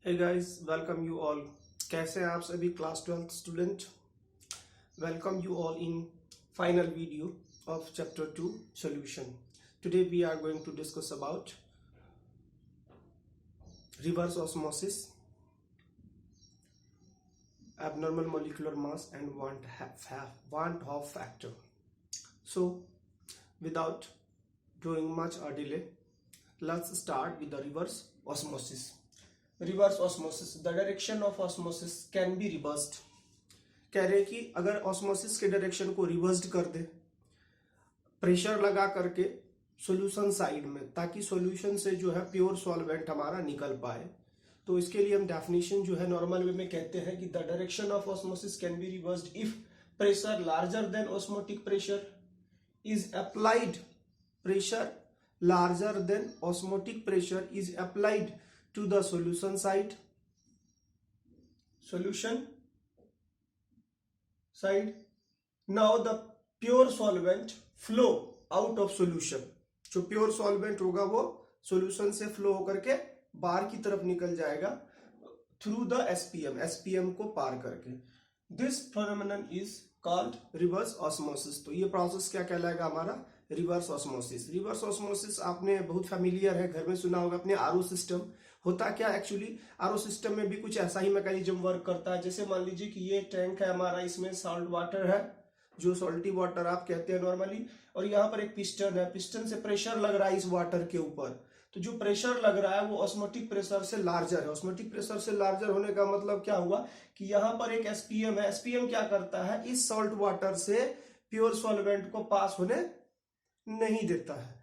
Hey guys, welcome you all. कैसे हैं आप सभी class 12th student? Welcome you all in final video of chapter 2 solution. Today we are going to discuss about reverse osmosis, abnormal molecular mass and want Hoff factor. So without doing much delay, let's start with the reverse osmosis. Reverse osmosis, the direction of osmosis can be reversed. कह रहे कि अगर osmosis के direction को reversed कर दे pressure लगा करके solution side में, ताकि सॉल्यूशन से जो है प्योर सॉल्वेंट हमारा निकल पाए, तो इसके लिए हम डेफिनेशन जो है नॉर्मल वे में कहते हैं कि the direction of osmosis can be reversed if pressure larger than osmotic pressure is applied. Pressure larger than osmotic pressure is applied to the solution side, solution side. Now the pure solvent flow out of solution. जो pure solvent होगा वो solution से flow होकर के बाहर की तरफ निकल जाएगा थ्रू द एसपीएम को पार करके। This phenomenon is called reverse osmosis. तो ये प्रोसेस क्या कहलाएगा हमारा? Reverse osmosis. रिवर्स ऑस्मोसिस आपने बहुत फेमिलियर है, घर में सुना होगा अपने आरओ सिस्टम। होता क्या एक्चुअली, आरओ सिस्टम में भी कुछ ऐसा ही मैकेनिज्म वर्क करता है। जैसे मान लीजिए कि ये टैंक है हमारा, इसमें सॉल्ट वाटर है, जो सॉल्टी वाटर आप कहते हैं नॉर्मली, और यहाँ पर एक पिस्टन है, पिस्टन से प्रेशर लग रहा है इस वाटर के ऊपर। तो जो प्रेशर लग रहा है वो ऑस्मोटिक प्रेशर से लार्जर है। ऑस्मोटिक प्रेशर से लार्जर होने का मतलब क्या हुआ कि यहाँ पर एक एसपीएम है। एसपीएम क्या करता है, इस सॉल्ट वाटर से प्योर सॉल्वेंट को पास होने नहीं देता है,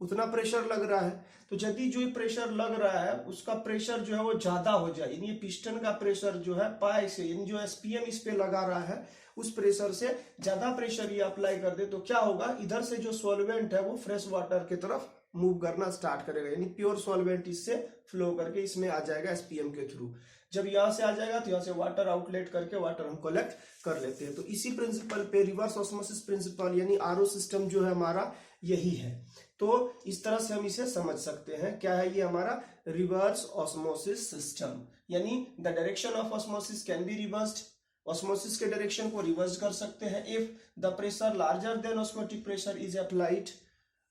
उतना प्रेशर लग रहा है। तो यदि जो प्रेशर लग रहा है उसका प्रेशर जो है वो ज्यादा हो जाए, यानी पिस्टन का प्रेशर जो है पाई से, यानी जो एसपीएम इस पे लगा रहा है उस प्रेशर से ज्यादा प्रेशर ये अप्लाई कर दे, तो क्या होगा, इधर से जो सॉल्वेंट है वो फ्रेश वाटर की तरफ मूव करना स्टार्ट करेगा, यानी प्योर सॉल्वेंट इससे फ्लो करके इसमें आ जाएगा एसपीएम के थ्रू। जब यहां से आ जाएगा तो यहां से वाटर आउटलेट करके वाटर हम कलेक्ट कर लेते हैं। तो इसी प्रिंसिपल पे रिवर्स ऑस्मोसिस प्रिंसिपल यानी आरओ सिस्टम जो है हमारा यही है। तो इस तरह से हम इसे समझ सकते हैं। क्या है ये हमारा? रिवर्स ऑस्मोसिस सिस्टम, यानी the direction of osmosis can be reversed. Osmosis के डायरेक्शन को रिवर्स कर सकते हैं if the pressure larger than osmotic pressure is applied.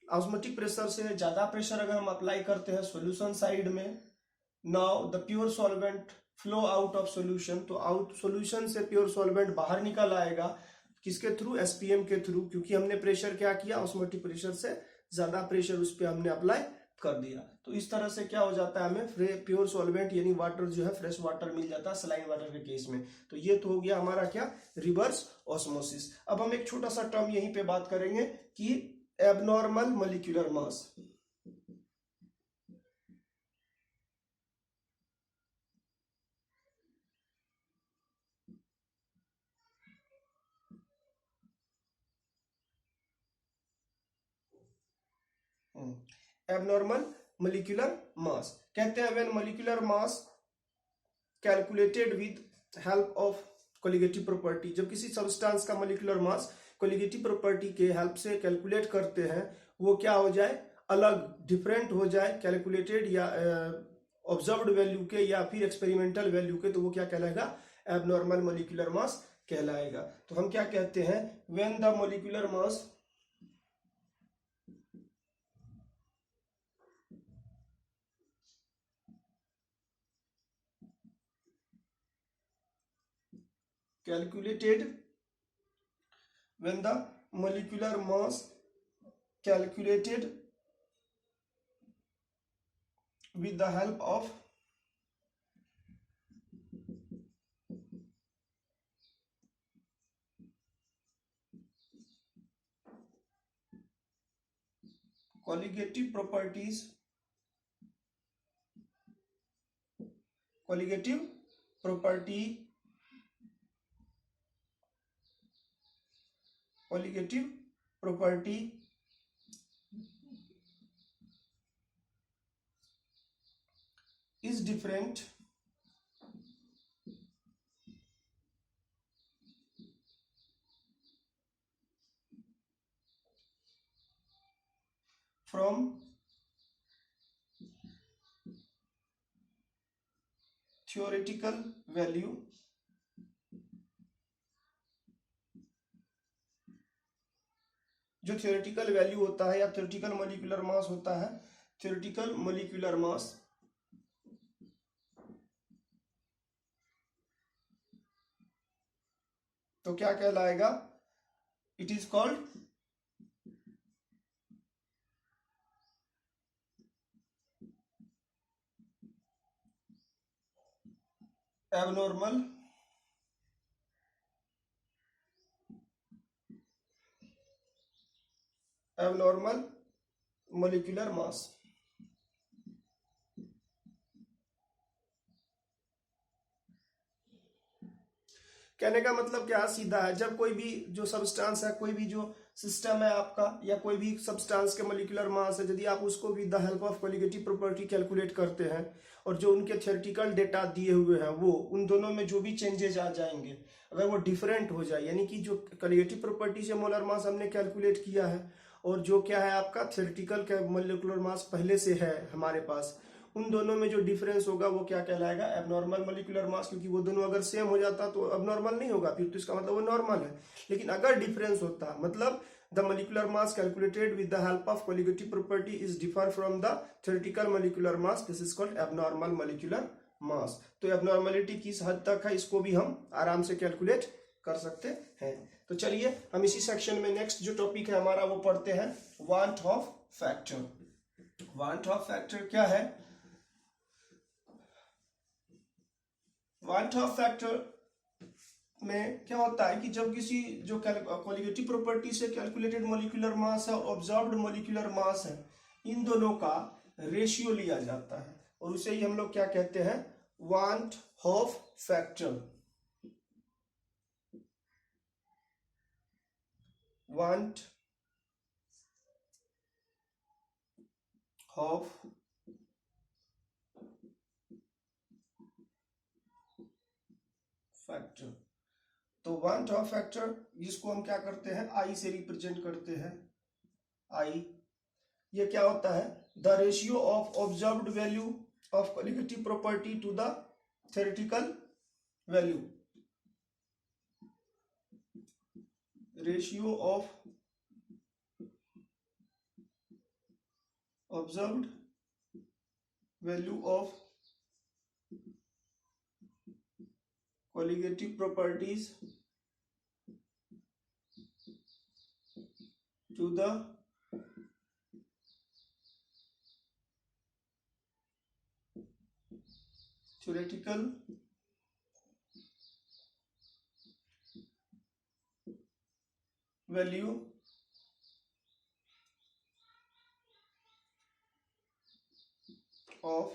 Osmotic pressure से ज्यादा प्रेशर अगर हम अप्लाई करते हैं सॉल्यूशन साइड में, now the pure solvent flow out of solution, तो आउट सॉल्यूशन से प्योर सॉल्वेंट बाहर निकल आएगा, किसके थ्रू? एसपीएम के थ्रू, क्योंकि हमने प्रेशर क्या किया, ऑस्मोटिक प्रेशर से ज्यादा प्रेशर उस पर हमने अप्लाई कर दिया। तो इस तरह से क्या हो जाता है, हमें प्योर सॉल्वेंट यानी वाटर जो है फ्रेश वाटर मिल जाता है सलाइन वाटर के केस में। तो ये तो हो गया हमारा क्या, रिवर्स ऑस्मोसिस। अब हम एक छोटा सा टर्म यहीं पे बात करेंगे कि abnormal molecular mass. Abnormal molecular mass कहते हैं when molecular mass calculated with help of colligative property. जब किसी सब्सटेंस का मोलिकुलर मास कोलिगेटिव प्रॉपर्टी के हेल्प से कैलकुलेट करते हैं, वो क्या हो जाए, अलग डिफरेंट हो जाए कैलकुलेटेड या ऑब्जर्व्ड वैल्यू के या फिर एक्सपेरिमेंटल वैल्यू के, तो वो क्या कहलाएगा, एबनॉर्मल मोलिकुलर मास कहलाएगा। तो हम क्या कहते हैं, when the molecular mass calculated, when the molecular mass calculated with the help of colligative properties, colligative property, colligative property is different from theoretical value जो थ्योरेटिकल वैल्यू होता है या थ्योरेटिकल मॉलिक्यूलर मास होता है, थ्योरेटिकल मॉलिक्यूलर मास तो क्या कहलाएगा? It is called abnormal abnormal molecular mass. कहने का मतलब क्या सीधा है, जब कोई भी जो सब्सटेंस है, कोई भी जो सिस्टम है आपका, या कोई भी सब्सटेंस के मॉलिक्यूलर मास है, यदि आप उसको with the help of colligative property calculate करते हैं और जो उनके थ्योरेटिकल डेटा दिए हुए हैं वो उन दोनों में जो भी चेंजेस आ जाएंगे, अगर वो डिफरेंट हो जाए, यानी कि जो कोलिगेटिव प्रॉपर्टी से मोलर मास हमने कैलकुलेट किया है और जो क्या है आपका थ्योरेटिकल मॉलिक्यूलर मास पहले से है हमारे पास, उन दोनों में जो डिफरेंस होगा वो क्या कहलाएगा? Abnormal molecular mass. क्योंकि वो दोनों अगर सेम हो जाता तो एबनॉर्मल नहीं होगा, फिर तो इसका मतलब वो नॉर्मल है। लेकिन अगर डिफरेंस होता, मतलब the molecular mass calculated with the help of colligative property is differ from the theoretical molecular mass, this is called abnormal molecular mass. तो एबनॉर्मलिटी किस हद तक है, इसको भी हम आराम से कैलकुलेट कर सकते हैं। तो चलिए हम इसी सेक्शन में नेक्स्ट जो टॉपिक है हमारा वो पढ़ते हैं, want of factor. Want of factor क्या है? वांट ऑफ फैक्टर में क्या होता है कि जब किसी जो कोलिगेटिव प्रॉपर्टी से कैलकुलेटेड मॉलिक्यूलर मास है और ऑब्जर्व्ड मॉलिक्यूलर मास है, इन दोनों का रेशियो लिया जाता है और उसे ही हम लोग क्या कहते हैं? Want of factor. Want of factor. तो वांट ऑफ फैक्टर जिसको हम क्या करते हैं, आई से रिप्रेजेंट करते हैं। आई, ये क्या होता है? The ratio of observed value of colligative property to the theoretical value. Ratio of observed value of colligative properties to the theoretical value of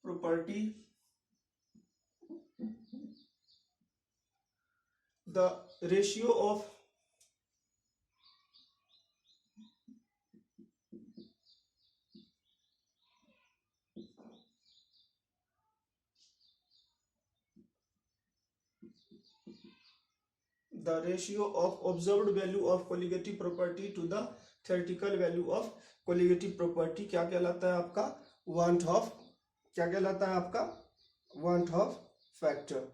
property, the ratio of observed value of colligative property to the theoretical value of colligative property क्या कहलाता है आपका? Want of, क्या कहलाता है आपका? Want of factor.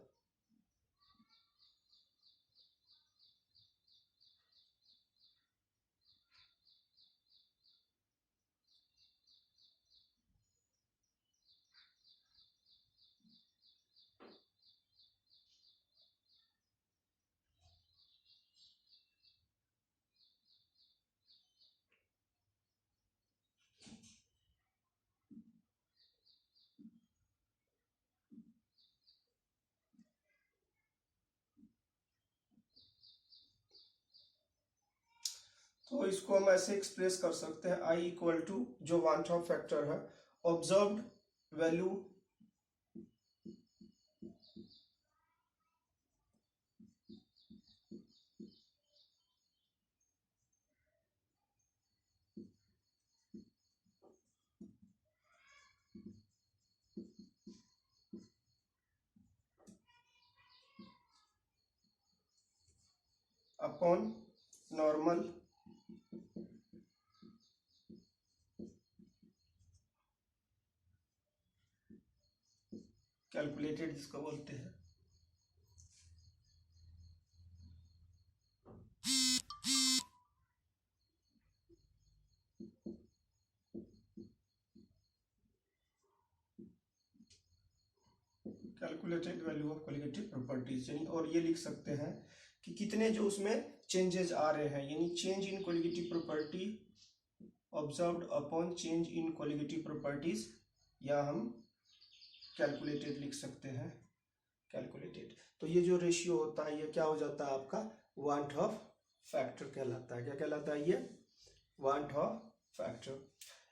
तो इसको हम ऐसे एक्सप्रेस कर सकते हैं, आई इक्वल टू जो वांट ऑफ फैक्टर है, observed value upon normal calculated जिसको बोलते हैं, calculated value of colligative properties, यानी और ये लिख सकते हैं कि कितने जो उसमें चेंजेस आ रहे हैं, यानी change in colligative property observed upon change in colligative properties, या हम कैलकुलेटेड लिख सकते हैं, कैलकुलेटेड। तो ये जो रेशियो होता है ये क्या हो जाता है आपका वांट ऑफ फैक्टर कहलाता है। क्या कहलाता है ये? Want of factor.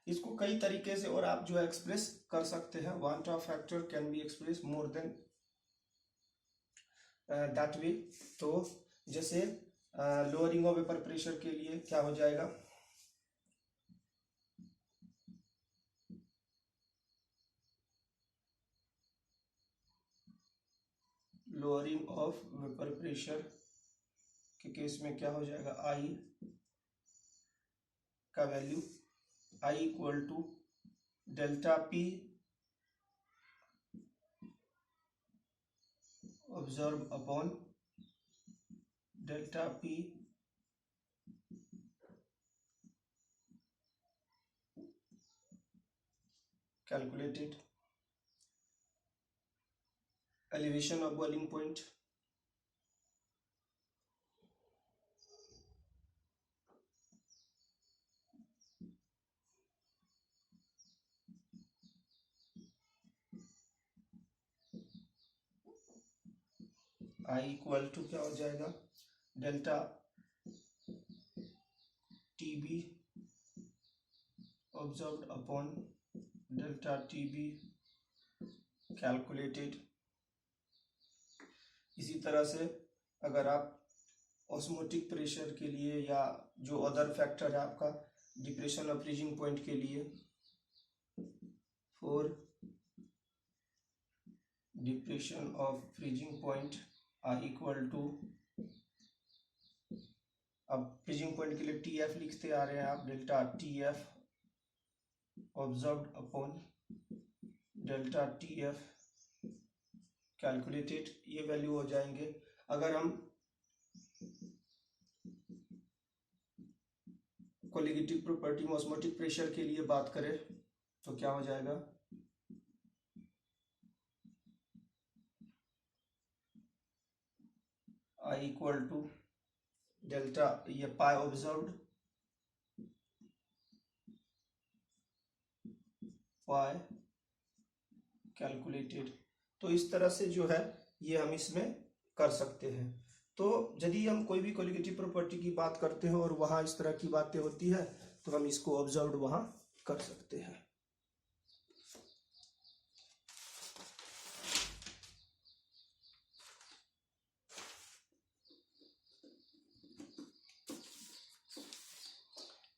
इसको कई तरीके से और आप जो है एक्सप्रेस कर सकते हैं। Want of factor can be express more than that way. तो जैसे लोअरिंग ऑफ वेपर प्रेशर के लिए क्या हो जाएगा, लोअरिंग ऑफ वेपर प्रेशर के केस में क्या हो जाएगा, आई का value I equal to delta P observe upon delta P calculated. Elevation of boiling point, I equal to क्या हो जाएगा, delta T B observed upon delta T B calculated. इसी तरह से अगर आप ऑस्मोटिक प्रेशर के लिए या जो अदर फैक्टर है आपका डिप्रेशन ऑफ फ्रीजिंग पॉइंट के लिए, for depression of freezing point I equal to, अब फ्रीजिंग पॉइंट के लिए टी एफ लिखते आ रहे हैं आप, delta T F observed upon delta T F calculated. ये वैल्यू हो जाएंगे। अगर हम कोलिगेटिव प्रॉपर्टी में ऑस्मोटिक प्रेशर के लिए बात करें तो क्या हो जाएगा, आई इक्वल टू डेल्टा ये पाई ऑब्जर्व्ड पाई कैलकुलेटेड। तो इस तरह से जो है ये हम इसमें कर सकते हैं। तो यदि हम कोई भी कोलिगेटिव प्रॉपर्टी की बात करते हैं और वहां इस तरह की बातें होती है तो हम इसको ऑब्जर्व्ड वहां कर सकते हैं।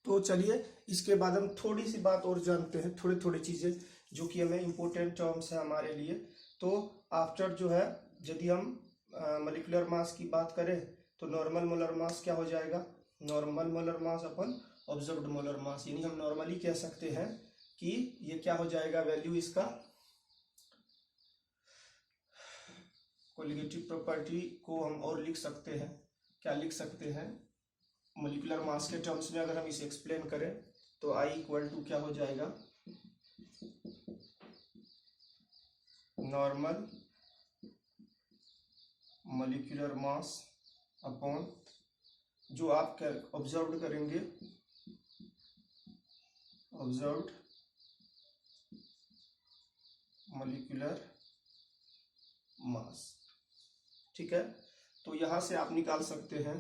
तो चलिए इसके बाद हम थोड़ी सी बात और जानते हैं, थोड़ी थोड़ी चीजें जो कि हमें इंपॉर्टेंट टर्म्स है हमारे लिए। तो आफ्टर जो है यदि हम मॉलिक्यूलर मास की बात करें तो नॉर्मल मोलर मास क्या हो जाएगा, नॉर्मल मोलर मास अपन ऑब्जर्व्ड मोलर मास, यानी हम नॉर्मली कह सकते हैं कि ये क्या हो जाएगा, वैल्यू इसका कोलिगेटिव प्रॉपर्टी को हम और लिख सकते हैं। क्या लिख सकते हैं, मॉलिक्यूलर मास के टर्म्स में अगर हम इसे एक्सप्लेन करें तो आई इक्वल टू क्या हो जाएगा, नॉर्मल मॉलिक्यूलर मास अपॉन जो आप ऑब्जर्व करेंगे, ऑब्जर्व्ड मॉलिक्यूलर मास। ठीक है, तो यहां से आप निकाल सकते हैं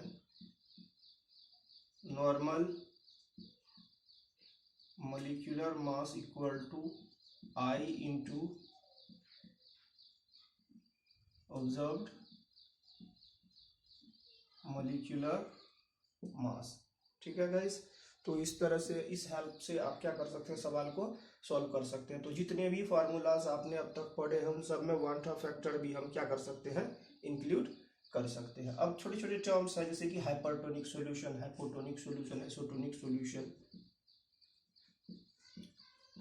normal molecular mass equal to I into observed molecular mass. ठीक है गाइस, तो इस तरह से इस हेल्प से आप क्या कर सकते हैं, सवाल को सॉल्व कर सकते हैं। तो जितने भी फार्मूलाज आपने अब तक पढ़े हैं उन सब में वांट ऑफ फैक्टर भी हम क्या कर सकते हैं, इंक्लूड कर सकते हैं। अब छोटे छोटे टर्म्स है जैसे कि hypertonic solution, hypotonic solution, isotonic solution,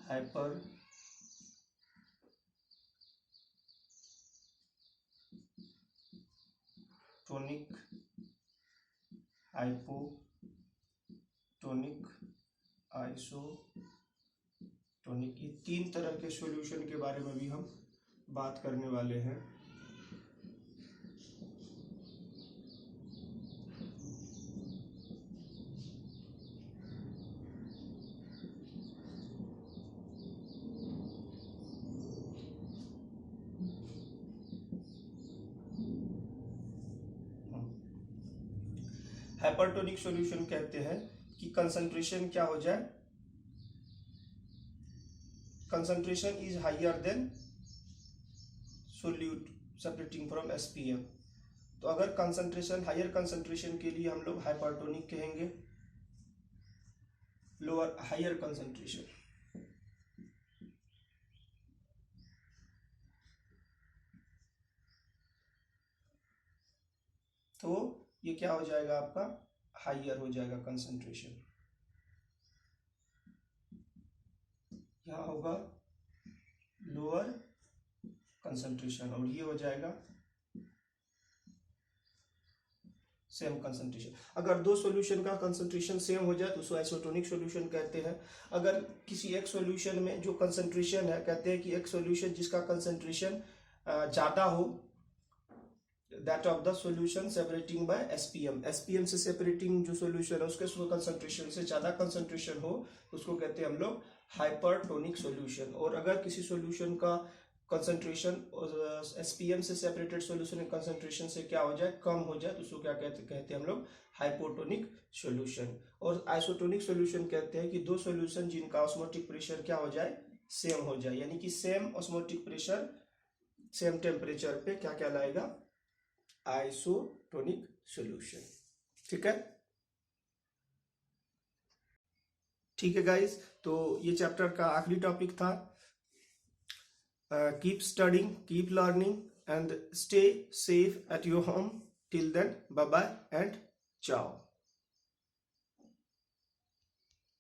hyper tonic, hypotonic, isotonic, ये 3 तरह के सॉल्यूशन के बारे में भी हम बात करने वाले हैं। हाइपरटोनिक सॉल्यूशन कहते हैं कि कंसंट्रेशन क्या हो जाए, concentration is higher than solute separating from SPM. तो अगर कंसंट्रेशन, हायर कंसंट्रेशन के लिए हम लोग हाइपरटोनिक कहेंगे, लोअर हायर कंसंट्रेशन, तो ये क्या हो जाएगा आपका, हायर हो जाएगा कंसंट्रेशन। यहाँ होगा लोअर कंसंट्रेशन और ये हो जाएगा सेम कंसंट्रेशन। अगर दो सॉल्यूशन का कंसंट्रेशन सेम हो जाए तो उसको आइसोटोनिक सॉल्यूशन कहते हैं। अगर किसी एक सॉल्यूशन में जो कंसंट्रेशन है, कहते हैं कि एक सॉल्यूशन जिसका कंसंट्रेशन ज़्यादा हो, that of the solution separating by SPM, SPM से सेपरेटिंग जो सॉल्यूशन है उसके कंसंट्रेशन से ज़्यादा कंसंट्रेशन हो तो उसको कहते हैं हम लोग हाइपरटोनिक सॉल्यूशन। और अगर किसी सॉल्यूशन का कंसंट्रेशन एसपीएम से सेपरेटेड सॉल्यूशन कंसंट्रेशन से क्या हो जाए, कम हो जाए, तो उसको क्या कहते हैं हम लोग, हाइपोटोनिक सॉल्यूशन। और आइसोटोनिक सॉल्यूशन कहते हैं कि दो सॉल्यूशन जिनका ऑस्मोटिक प्रेशर क्या हो जाए, सेम हो जाए, यानी कि same osmotic pressure same temperature पे क्या कहलाएगा, आइसोटोनिक सॉल्यूशन। ठीक है, ठीक है गाइस, तो ये चैप्टर का आखिरी टॉपिक था। Keep studying, keep learning and stay safe at your home. Till then, bye bye and ciao.